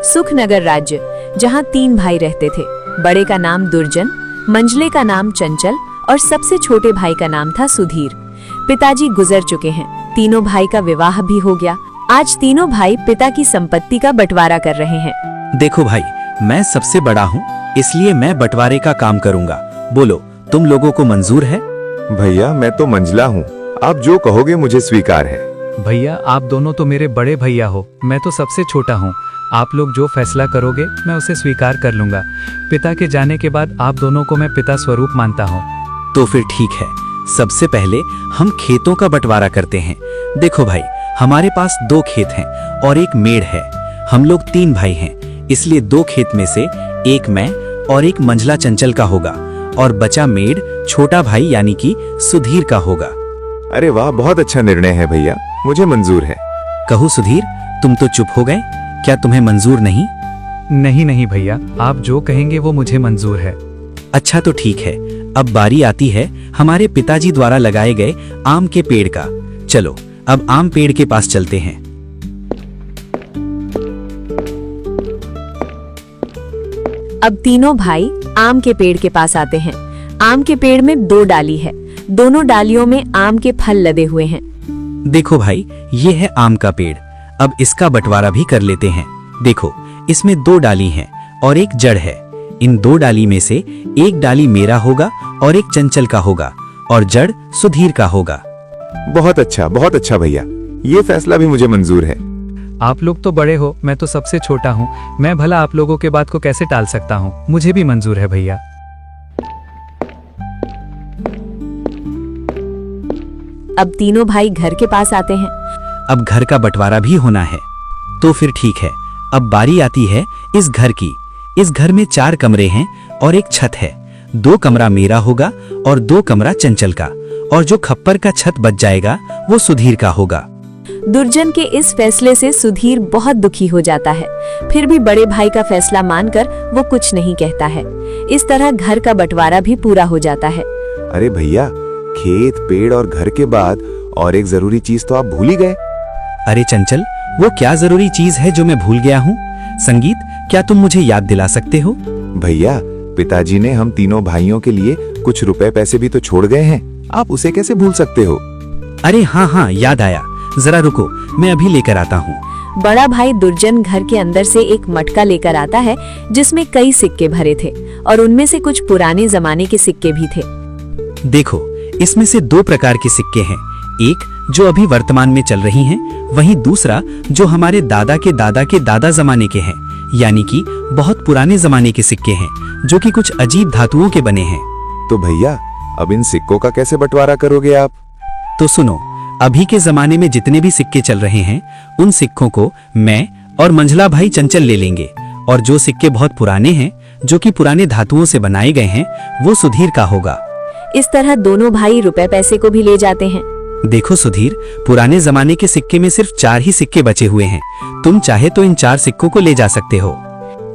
सुखनगर राज्य, जहाँ 3 भाई रहते थे। बड़े का नाम दुर्जन, मंझले का नाम चंचल और सबसे छोटे भाई का नाम था सुधीर। पिताजी गुजर चुके हैं। तीनों भाई का विवाह भी हो गया। आज तीनों भाई पिता की संपत्ति का बंटवारा कर रहे हैं। देखो भाई, मैं सबसे बड़ा हूँ, इसलिए मैं बंटवारे का काम करूँगा। बोलो, तुम लोगों को मंजूर है? भैया मैं तो मंझला हूँ, आप जो कहोगे मुझे स्वीकार है। भैया आप दोनों तो मेरे बड़े भैया हो, मैं तो सबसे छोटा हूँ। आप लोग जो फैसला करोगे मैं उसे स्वीकार कर लूंगा। पिता के जाने के बाद आप दोनों को मैं पिता स्वरूप मानता हूँ। तो फिर ठीक है, सबसे पहले हम खेतों का बंटवारा करते हैं। देखो भाई, हमारे पास 2 खेत हैं और एक मेड़ है। हम लोग 3 भाई हैं, इसलिए 2 खेत में से एक मैं और एक मंझला चंचल का होगा और बचा मेड़ छोटा भाई यानी कि सुधीर का होगा। अरे वाह, बहुत अच्छा निर्णय है भैया, मुझे मंजूर है। कहूँ सुधीर, तुम तो चुप हो गए, क्या तुम्हें मंजूर नहीं? नहीं भैया, आप जो कहेंगे वो मुझे मंजूर है। अच्छा तो ठीक है, अब बारी आती है हमारे पिताजी द्वारा लगाए गए आम के पेड़ का। चलो अब आम पेड़ के पास चलते हैं। अब तीनों भाई आम के पेड़ के पास आते हैं। आम के पेड़ में 2 डाली है। दोनों डालियों में आम के फल लदे हुए हैं। देखो भाई, ये है आम का पेड़। अब इसका बंटवारा भी कर लेते हैं। देखो, इसमें 2 डाली हैं और एक जड़ है। इन 2 डाली में से एक डाली मेरा होगा और एक चंचल का होगा और जड़ सुधीर का होगा। बहुत अच्छा भैया, ये फैसला भी मुझे मंजूर है। आप लोग तो बड़े हो, मैं तो सबसे छोटा हूँ। मैं भला आप लोगों के बात को कैसे टाल सकता हूँ? मुझे भी मंजूर है भैया। अब तीनों भाई घर के पास आते हैं। अब घर का बंटवारा भी होना है। तो फिर ठीक है, अब बारी आती है इस घर की। इस घर में 4 कमरे हैं और एक छत है। 2 कमरा मेरा होगा और 2 कमरा चंचल का, और जो खप्पर का छत बच जाएगा वो सुधीर का होगा। दुर्जन के इस फैसले से सुधीर बहुत दुखी हो जाता है। फिर भी बड़े भाई का फैसला मानकर वो कुछ नहीं कहता है। इस तरह घर का बंटवारा भी पूरा हो जाता है। अरे भैया, खेत, पेड़ और घर के बाद और एक जरूरी चीज तो आप भूल ही गए। अरे चंचल, वो क्या जरूरी चीज है जो मैं भूल गया हूँ? संगीत, क्या तुम मुझे याद दिला सकते हो? भैया, पिताजी ने हम तीनों भाइयों के लिए कुछ रुपए पैसे भी तो छोड़ गए हैं, आप उसे कैसे भूल सकते हो? अरे हाँ, याद आया। जरा रुको, मैं अभी लेकर आता हूँ। बड़ा भाई दुर्जन घर के अंदर से एक मटका लेकर आता है जिसमें कई सिक्के भरे थे और उनमें से कुछ पुराने जमाने के सिक्के भी थे। देखो, इसमें से 2 प्रकार के सिक्के हैं। एक जो अभी वर्तमान में चल रही हैं, वहीं दूसरा जो हमारे दादा के दादा जमाने के हैं, यानी कि बहुत पुराने जमाने के सिक्के हैं, जो कि कुछ अजीब धातुओं के बने हैं। तो भैया, अब इन सिक्कों का कैसे बंटवारा करोगे आप? तो सुनो, अभी के जमाने में जितने भी सिक्के चल रहे हैं, उन सिक्कों को मैं और मंझला भाई चंचल ले लेंगे, और जो सिक्के बहुत पुराने हैं, जो कि पुराने धातुओं से बनाए गए हैं, वो सुधीर का होगा। इस तरह दोनों भाई रुपए पैसे को भी ले जाते हैं। देखो सुधीर, पुराने जमाने के सिक्के में सिर्फ 4 ही सिक्के बचे हुए हैं। तुम चाहे तो इन 4 सिक्कों को ले जा सकते हो।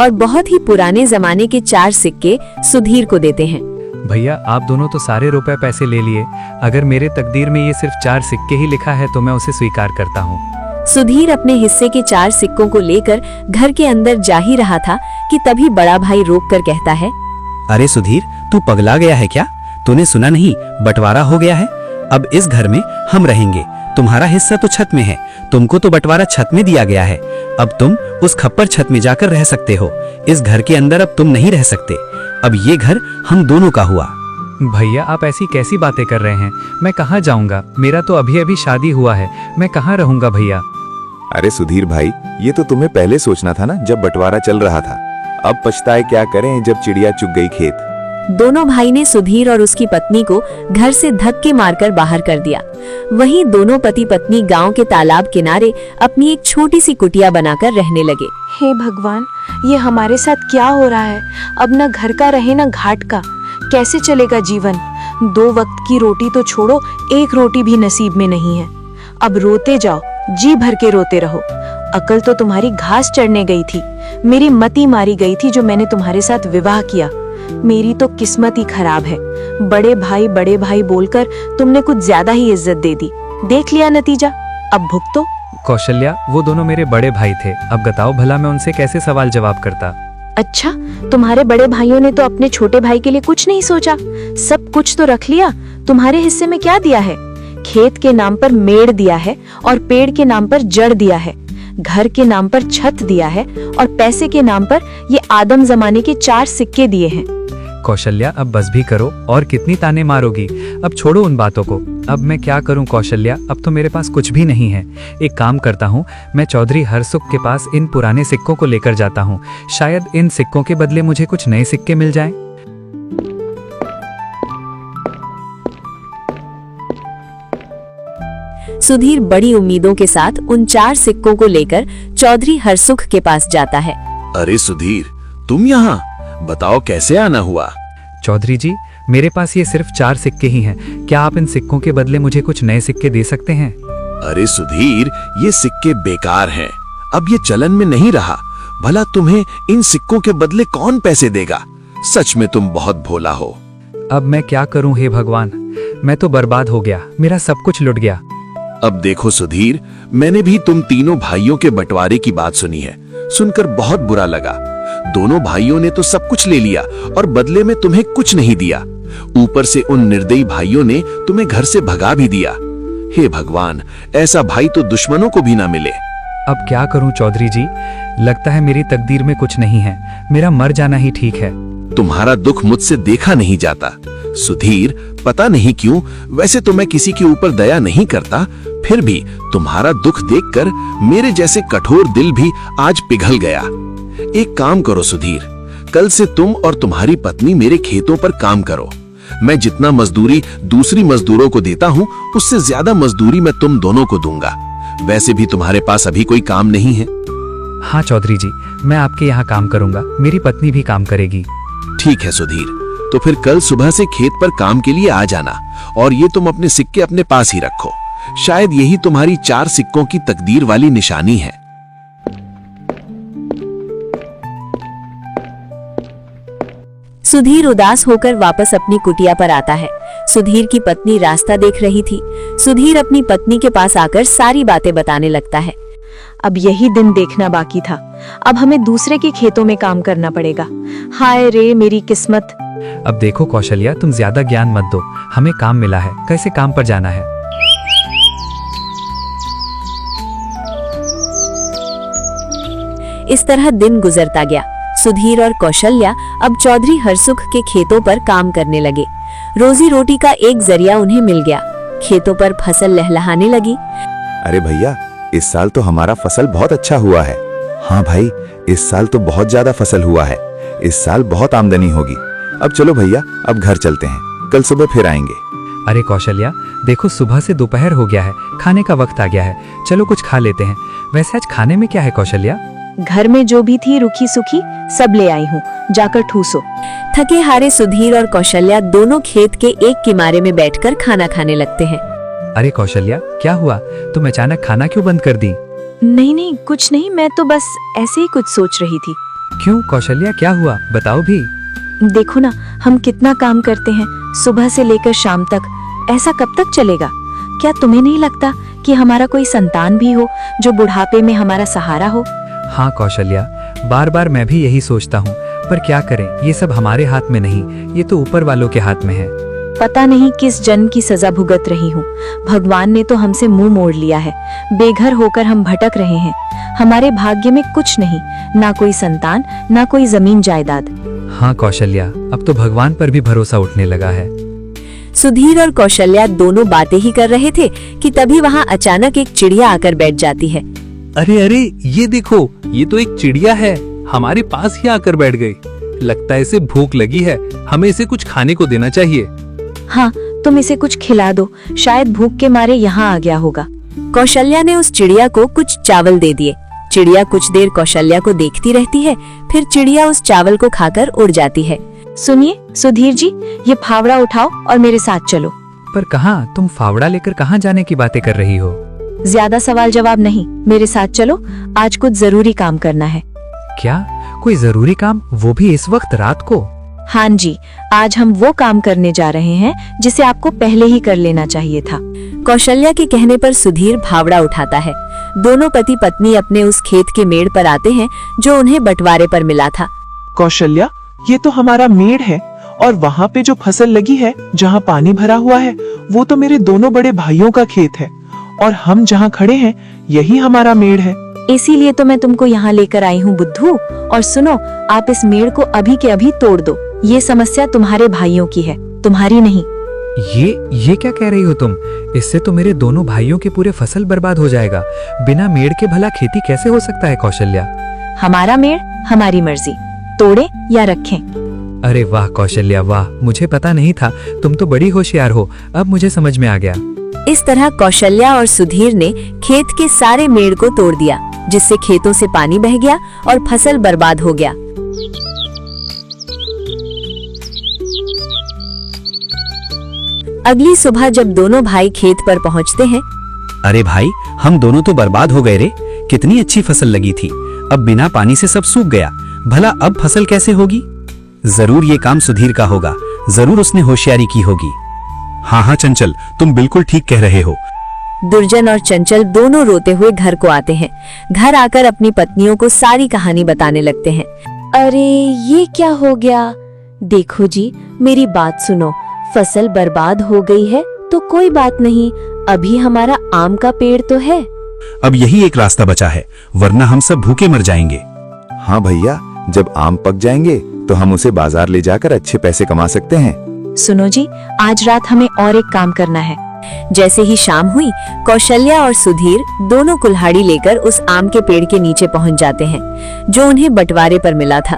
और बहुत ही पुराने जमाने के 4 सिक्के सुधीर को देते हैं। भैया आप दोनों तो सारे रुपए पैसे ले लिए। अगर मेरे तकदीर में ये सिर्फ 4 सिक्के ही लिखा है तो मैं उसे स्वीकार करता हूँ। सुधीर अपने हिस्से के 4 सिक्कों को लेकर घर के अंदर जा ही रहा था कि तभी बड़ा भाई रोककर कहता है, अरे सुधीर, तू पगला गया है क्या? तूने सुना नहीं, बंटवारा हो गया है। अब इस घर में हम रहेंगे। तुम्हारा हिस्सा तो छत में है, तुमको तो बंटवारा छत में दिया गया है। अब तुम उस खप्पर छत में जाकर रह सकते हो। इस घर के अंदर अब तुम नहीं रह सकते। अब ये घर हम दोनों का हुआ। भैया आप ऐसी कैसी बातें कर रहे हैं? मैं कहाँ जाऊँगा? मेरा तो अभी अभी शादी हुआ है, मैं कहाँ रहूँगा भैया? अरे सुधीर भाई, ये तो तुम्हें पहले सोचना था ना, जब बंटवारा चल रहा था। अब पछताए क्या करें जब चिड़िया चुग गई खेत। दोनों भाई ने सुधीर और उसकी पत्नी को घर से धक्के मारकर बाहर कर दिया। वहीं दोनों पति पत्नी गांव के तालाब किनारे अपनी एक छोटी सी कुटिया बनाकर रहने लगे। हे भगवान, ये हमारे साथ क्या हो रहा है? अब न घर का रहे न घाट का, कैसे चलेगा जीवन? 2 वक्त की रोटी तो छोड़ो, 1 रोटी भी नसीब में नहीं है। अब रोते जाओ, जी भर के रोते रहो। अकल तो तुम्हारी घास चढ़ने गई थी, मेरी मती मारी गई थी जो मैंने तुम्हारे साथ विवाह किया। मेरी तो किस्मत ही खराब है। बड़े भाई बोलकर तुमने कुछ ज्यादा ही इज्जत दे दी। देख लिया नतीजा, अब भुगतो। कौशल्या, वो दोनों मेरे बड़े भाई थे। अब बताओ भला मैं उनसे कैसे सवाल जवाब करता। अच्छा, तुम्हारे बड़े भाइयों ने तो अपने छोटे भाई के लिए कुछ नहीं सोचा, सब कुछ तो रख लिया। तुम्हारे हिस्से में क्या दिया है? खेत के नाम पर मेड़ दिया है और पेड़ के नाम पर जड़ दिया है, घर के नाम पर छत दिया है और पैसे के नाम पर ये आदम जमाने के 4 सिक्के दिए हैं। कौशल्या, अब बस भी करो, और कितनी ताने मारोगी। अब छोड़ो उन बातों को। अब मैं क्या करूं कौशल्या, अब तो मेरे पास कुछ भी नहीं है। एक काम करता हूं, मैं चौधरी हरसुख के पास इन पुराने सिक्कों को लेकर जाता हूं। शायद इन सिक्कों के बदले मुझे कुछ नए सिक्के मिल जाएं। सुधीर बड़ी उम्मीदों के साथ उन 4 सिक्कों को लेकर चौधरी हरसुख के पास जाता है। अरे सुधीर, तुम यहाँ? बताओ कैसे आना हुआ? चौधरी जी, मेरे पास ये सिर्फ 4 सिक्के ही हैं। क्या आप इन सिक्कों के बदले मुझे कुछ नए सिक्के दे सकते हैं? अरे सुधीर, ये सिक्के बेकार हैं। अब ये चलन में नहीं रहा। भला तुम्हें इन सिक्कों के बदले कौन पैसे देगा? सच में तुम बहुत भोला हो। अब मैं क्या करूं हे भगवान, मैं तो बर्बाद हो गया, मेरा सब कुछ लुट गया। अब देखो सुधीर, मैंने भी तुम तीनों भाइयों के बंटवारे की बात सुनी है। सुनकर बहुत बुरा लगा। दोनों भाइयों ने तो सब कुछ ले लिया और बदले में तुम्हें कुछ नहीं दिया। ऊपर से उन निर्दयी भाइयों ने तुम्हें घर से भगा भी दिया। हे भगवान, ऐसा भाई तो दुश्मनों को भी ना मिले। अब क्या करूं चौधरी जी, लगता है मेरी तकदीर में कुछ नहीं है। मेरा मर जाना ही ठीक है। तुम्हारा दुख मुझसे देखा नहीं जाता। सुधीर, पता नहीं क्यों, वैसे तो मैं किसी के ऊपर दया नहीं करता, फिर भी तुम्हारा दुख देखकर मेरे जैसे कठोर दिल भी आज पिघल गया। एक काम करो सुधीर, कल से तुम और तुम्हारी पत्नी मेरे खेतों पर काम करो। मैं जितना मजदूरी दूसरी मजदूरों को देता हूँ, उससे ज्यादा मजदूरी मैं तुम दोनों को दूंगा। वैसे भी तुम्हारे पास अभी कोई काम नहीं है। हाँ चौधरी जी, मैं आपके यहाँ काम करूंगा, मेरी पत्नी भी काम करेगी। ठीक है सुधीर, तो फिर कल सुबह से खेत पर काम के लिए आ जाना, और ये तुम अपने सिक्के अपने पास ही रखो। शायद यही तुम्हारी 4 सिक्कों की तकदीर वाली निशानी है। सुधीर उदास होकर वापस अपनी कुटिया पर आता है। सुधीर की पत्नी रास्ता देख रही थी। सुधीर अपनी पत्नी के पास आकर सारी बातें बताने लगता है। अब यही दिन देखना बाकी था, अब हमें दूसरे के खेतों में काम करना पड़ेगा। हाय रे मेरी किस्मत। अब देखो कौशल्या, तुम ज्यादा ज्ञान मत दो, हमें काम मिला है, कैसे काम पर जाना है। इस तरह दिन गुजरता गया। सुधीर और कौशल्या अब चौधरी हरसुख के खेतों पर काम करने लगे। रोजी रोटी का एक जरिया उन्हें मिल गया। खेतों पर फसल लहलहाने लगी। अरे भैया, इस साल तो हमारा फसल बहुत अच्छा हुआ है। हाँ भाई, इस साल तो बहुत ज्यादा फसल हुआ है। इस साल बहुत आमदनी होगी। अब चलो भैया, अब घर चलते हैं, कल सुबह फिर आएंगे। अरे कौशल्या, देखो सुबह से दोपहर हो गया है, खाने का वक्त आ गया है, चलो कुछ खा लेते हैं। वैसे आज खाने में क्या है कौशल्या? घर में जो भी थी रुखी सुखी सब ले आई हूँ, जाकर ठूसो। थके हारे सुधीर और कौशल्या दोनों खेत के एक किनारे में बैठकर खाना खाने लगते हैं। अरे कौशल्या, क्या हुआ? तुम अचानक खाना क्यों बंद कर दी? नहीं कुछ नहीं, मैं तो बस ऐसे ही कुछ सोच रही थी। क्यों कौशल्या, क्या हुआ, बताओ भी। देखो ना, हम कितना काम करते हैं सुबह से लेकर शाम तक। ऐसा कब तक चलेगा? क्या तुम्हें नहीं लगता कि हमारा कोई संतान भी हो जो बुढ़ापे में हमारा सहारा हो? हाँ कौशल्या, बार बार मैं भी यही सोचता हूँ, पर क्या करें, ये सब हमारे हाथ में नहीं, ये तो ऊपर वालों के हाथ में है। पता नहीं किस जन्म की सजा भुगत रही हूँ। भगवान ने तो हमसे मुंह मोड़ लिया है। बेघर होकर हम भटक रहे हैं। हमारे भाग्य में कुछ नहीं, ना कोई संतान, ना कोई जमीन जायदाद। हाँ कौशल्या, अब तो भगवान पर भी भरोसा उठने लगा है। सुधीर और कौशल्या दोनों बातें ही कर रहे थे कि तभी वहाँ अचानक एक चिड़िया आकर बैठ जाती है। अरे ये देखो, ये तो एक चिड़िया है, हमारे पास ही आकर बैठ गई। लगता है इसे भूख लगी है, हमें इसे कुछ खाने को देना चाहिए। हाँ, तुम इसे कुछ खिला दो, शायद भूख के मारे यहाँ आ गया होगा। कौशल्या ने उस चिड़िया को कुछ चावल दे दिए। चिड़िया कुछ देर कौशल्या को देखती रहती है, फिर चिड़िया उस चावल को खाकर उड़ जाती है। सुनिए सुधीर जी, ये फावड़ा उठाओ और मेरे साथ चलो। पर कहाँ? तुम फावड़ा लेकर कहाँ जाने की बातें कर रही हो? ज्यादा सवाल जवाब नहीं, मेरे साथ चलो, आज कुछ जरूरी काम करना है। क्या? कोई जरूरी काम, वो भी इस वक्त रात को? हाँ जी, आज हम वो काम करने जा रहे हैं जिसे आपको पहले ही कर लेना चाहिए था। कौशल्या के कहने पर सुधीर फावड़ा उठाता है। दोनों पति पत्नी अपने उस खेत के मेड़ पर आते हैं जो उन्हें बंटवारे पर मिला था। कौशल्या, ये तो हमारा मेड़ है और वहाँ पे जो फसल लगी है, जहाँ पानी भरा हुआ है, वो तो मेरे दोनों बड़े भाइयों का खेत है और हम जहाँ खड़े हैं यही हमारा मेड़ है। इसीलिए तो मैं तुमको यहाँ लेकर आई हूँ बुद्धू। और सुनो, आप इस मेड़ को अभी के अभी तोड़ दो। ये समस्या तुम्हारे भाइयों की है, तुम्हारी नहीं। ये क्या कह रही हो तुम? इससे तो मेरे दोनों भाइयों के पूरे फसल बर्बाद हो जाएगा। बिना मेड़ के भला खेती कैसे हो सकता है कौशल्या? हमारा मेड़ हमारी मर्जी, तोड़े या रखें। अरे वाह कौशल्या वाह, मुझे पता नहीं था, तुम तो बड़ी होशियार हो, अब मुझे समझ में आ गया। इस तरह कौशल्या और सुधीर ने खेत के सारे मेड़ को तोड़ दिया, जिससे खेतों से पानी बह गया और फसल बर्बाद हो गया। अगली सुबह जब दोनों भाई खेत पर पहुंचते हैं, अरे भाई, हम दोनों तो बर्बाद हो गए रे। कितनी अच्छी फसल लगी थी, अब बिना पानी से सब सूख गया। भला अब फसल कैसे होगी? जरूर ये काम सुधीर का होगा, जरूर उसने होशियारी की होगी। हाँ चंचल, तुम बिल्कुल ठीक कह रहे हो। दुर्जन और चंचल दोनों रोते हुए घर को आते हैं। घर आकर अपनी पत्नियों को सारी कहानी बताने लगते हैं। अरे ये क्या हो गया? देखो जी, मेरी बात सुनो। फसल बर्बाद हो गई है तो कोई बात नहीं, अभी हमारा आम का पेड़ तो है। अब यही एक रास्ता बचा है, वरना हम सब भूखे मर जाएंगे। हाँ भैया, जब आम पक जाएंगे तो हम उसे बाजार ले जाकर अच्छे पैसे कमा सकते हैं। सुनो जी, आज रात हमें और एक काम करना है। जैसे ही शाम हुई, कौशल्या और सुधीर दोनों कुल्हाड़ी लेकर उस आम के पेड़ के नीचे पहुंच जाते हैं जो उन्हें बंटवारे पर मिला था।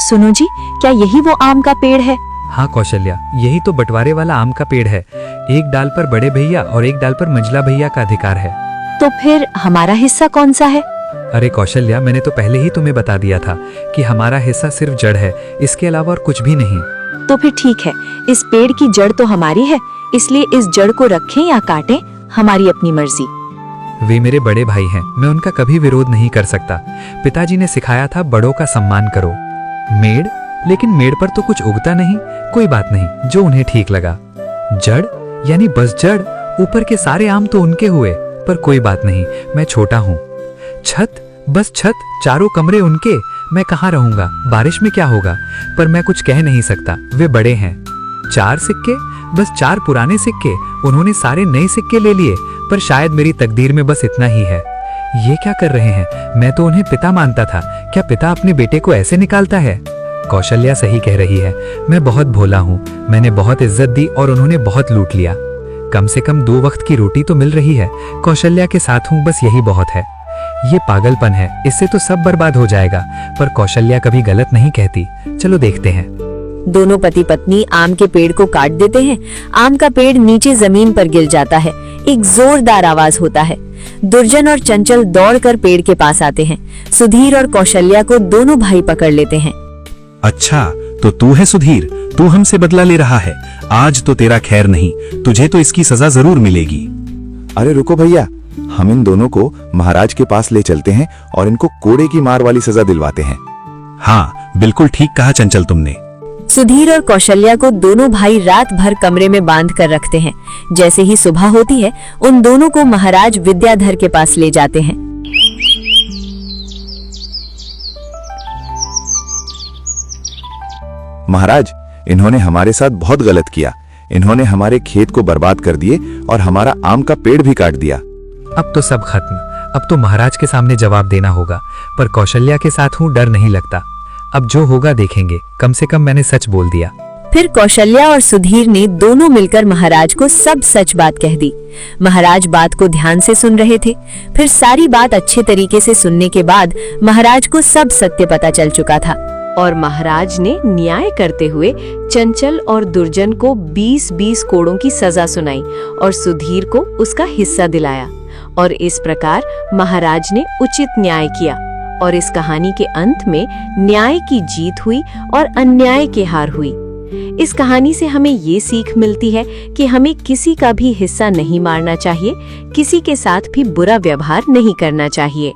सुनो जी, क्या यही वो आम का पेड़ है? हाँ कौशल्या, यही तो बंटवारे वाला आम का पेड़ है। एक डाल पर बड़े भैया और एक डाल पर मंझला भैया का अधिकार है। तो फिर हमारा हिस्सा कौन सा है? अरे कौशल्या, मैंने तो पहले ही तुम्हें बता दिया था कि हमारा हिस्सा सिर्फ जड़ है, इसके अलावा और कुछ भी नहीं। तो फिर ठीक है, इस पेड़ की जड़ तो हमारी है, इसलिए इस जड़ को रखें या काटें, हमारी अपनी मर्जी। वे मेरे बड़े भाई हैं, मैं उनका कभी विरोध नहीं कर सकता। पिताजी ने सिखाया था, बड़ों का सम्मान करो। मेड़, लेकिन मेड़ पर तो कुछ उगता नहीं। कोई बात नहीं, जो उन्हें ठीक लगा। जड़ यानी बस जड़, ऊपर के सारे आम तो उनके हुए, पर कोई बात नहीं, मैं छोटा हूँ। छत, बस छत, चारों कमरे उनके, मैं कहाँ रहूंगा, बारिश में क्या होगा, पर मैं कुछ कह नहीं सकता, वे बड़े हैं। 4 सिक्के, बस 4 पुराने सिक्के, उन्होंने सारे नए सिक्के ले लिए, पर शायद मेरी तकदीर में बस इतना ही है। ये क्या कर रहे हैं? मैं तो उन्हें पिता मानता था, क्या पिता अपने बेटे को ऐसे निकालता है? कौशल्या सही कह रही है, मैं बहुत भोला हूँ, मैंने बहुत इज्जत दी और उन्होंने बहुत लूट लिया। कम से कम 2 वक्त की रोटी तो मिल रही है, कौशल्या के साथ हूँ, बस यही बहुत है। ये पागलपन है, इससे तो सब बर्बाद हो जाएगा, पर कौशल्या कभी गलत नहीं कहती। चलो देखते हैं। दोनों पति पत्नी आम के पेड़ को काट देते हैं। आम का पेड़ नीचे जमीन पर गिर जाता है। एक जोरदार आवाज होता है। दुर्जन और चंचल दौड़कर पेड़ के पास आते हैं। सुधीर और कौशल्या को दोनों भाई पकड़ लेते हैं। अच्छा, तो तू है सुधीर, तू हमसे बदला ले रहा है। आज तो तेरा खैर नहीं, तुझे तो इसकी सजा जरूर मिलेगी। अरे रुको भैया, हम इन दोनों को महाराज के पास ले चलते हैं और इनको कोड़े की मार वाली सजा दिलवाते हैं। हाँ, बिल्कुल ठीक कहा चंचल तुमने। सुधीर और कौशल्या को दोनों भाई रात भर कमरे में बांध कर रखते हैं। जैसे ही सुबह होती है, उन दोनों को महाराज विद्याधर के पास ले जाते हैं। महाराज, इन्होंने हमारे साथ बहुत गलत किया। इन्होंने हमारे खेत को बर्बाद कर दिए और हमारा आम का पेड़ भी काट दिया। अब तो सब खत्म, अब तो महाराज के सामने जवाब देना होगा, पर कौशल्या के साथ हूँ, डर नहीं लगता। अब जो होगा देखेंगे, कम से कम मैंने सच बोल दिया। फिर कौशल्या और सुधीर ने दोनों मिलकर महाराज को सब सच बात कह दी। महाराज बात को ध्यान से सुन रहे थे। फिर सारी बात अच्छे तरीके से सुनने के बाद महाराज को सब सत्य पता चल चुका था और महाराज ने न्याय करते हुए चंचल और दुर्जन को 20-20 कोड़ों की सजा सुनाई और सुधीर को उसका हिस्सा दिलाया। और इस प्रकार महाराज ने उचित न्याय किया और इस कहानी के अंत में न्याय की जीत हुई और अन्याय की हार हुई। इस कहानी से हमें ये सीख मिलती है कि हमें किसी का भी हिस्सा नहीं मारना चाहिए, किसी के साथ भी बुरा व्यवहार नहीं करना चाहिए।